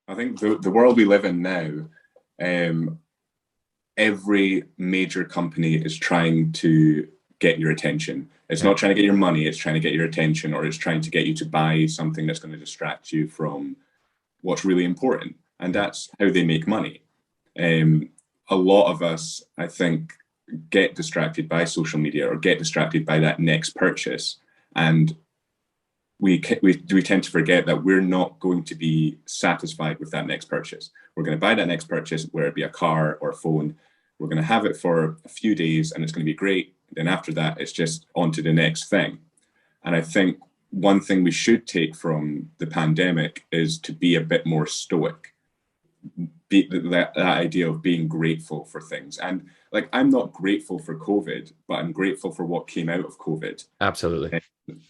I think the world we live in now, every major company is trying to get your attention. It's not trying to get your money, it's trying to get your attention, or it's trying to get you to buy something that's going to distract you from what's really important. And that's how they make money. A lot of us, I think, get distracted by social media or get distracted by that next purchase. And we tend to forget that we're not going to be satisfied with that next purchase. We're going to buy that next purchase, whether it be a car or a phone. We're going to have it for a few days and it's going to be great. Then after that, it's just on to the next thing. And I think one thing we should take from the pandemic is to be a bit more stoic. That idea of being grateful for things. And like, I'm not grateful for COVID, but I'm grateful for what came out of COVID. Absolutely.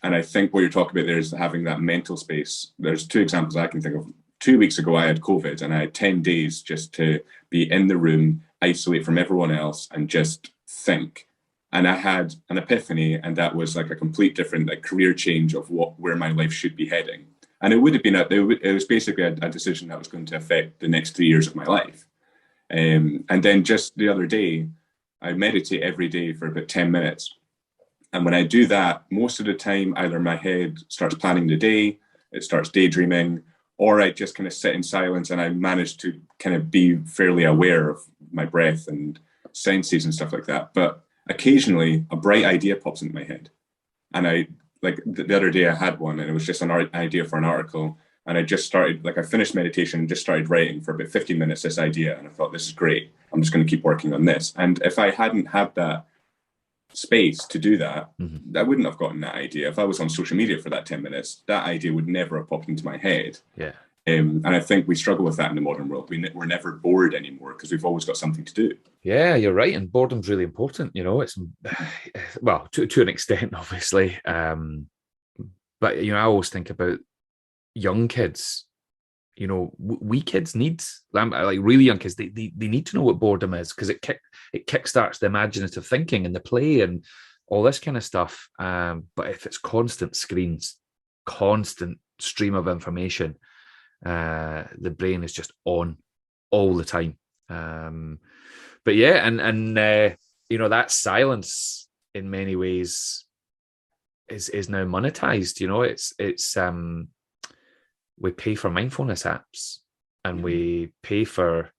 And I think what you're talking about there is having that mental space. There's two examples I can think of. 2 weeks ago, I had COVID and I had 10 days just to be in the room, isolate from everyone else and just think. And I had an epiphany, and that was like a complete different career change of where my life should be heading. And it would have been, it was basically a decision that was going to affect the next 3 years of my life. And then just the other day, I meditate every day for about 10 minutes. And when I do that, most of the time, either my head starts planning the day, it starts daydreaming, or I just kind of sit in silence and I manage to kind of be fairly aware of my breath and senses and stuff like that. But occasionally a bright idea pops into my head. And like the other day I had one, and it was just an idea for an article. And I just started, I finished meditation and just started writing for about 15 minutes, this idea. And I thought, this is great. I'm just going to keep working on this. And if I hadn't had that space to do that, I wouldn't have gotten that idea. If I was on social media for that 10 minutes, that idea would never have popped into my head. Yeah. And I think we struggle with that in the modern world. We're never bored anymore because we've always got something to do. Yeah, you're right. And boredom's really important. It's, well, to an extent, obviously. But, I always think about young kids. We kids need, like really young kids, they need to know what boredom is, because it kickstarts the imaginative thinking and the play and all this kind of stuff. But if it's constant screens, constant stream of information, the brain is just on all the time. But yeah, and that silence in many ways is now monetized. It's we pay for mindfulness apps, and we pay for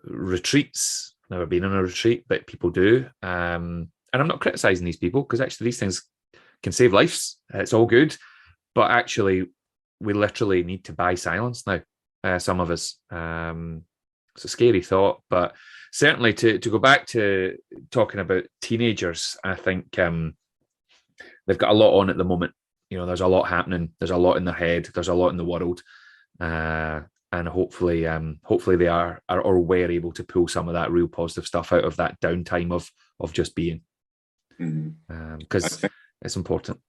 retreats. I've never been on a retreat, but people do. And I'm not criticizing these people, because actually these things can save lives. It's all good. But actually, we literally need to buy silence now, some of us. It's a scary thought, but certainly to go back to talking about teenagers, I think they've got a lot on at the moment. There's a lot happening. There's a lot in their head. There's a lot in the world, and hopefully they are or were able to pull some of that real positive stuff out of that downtime of just being, because it's important.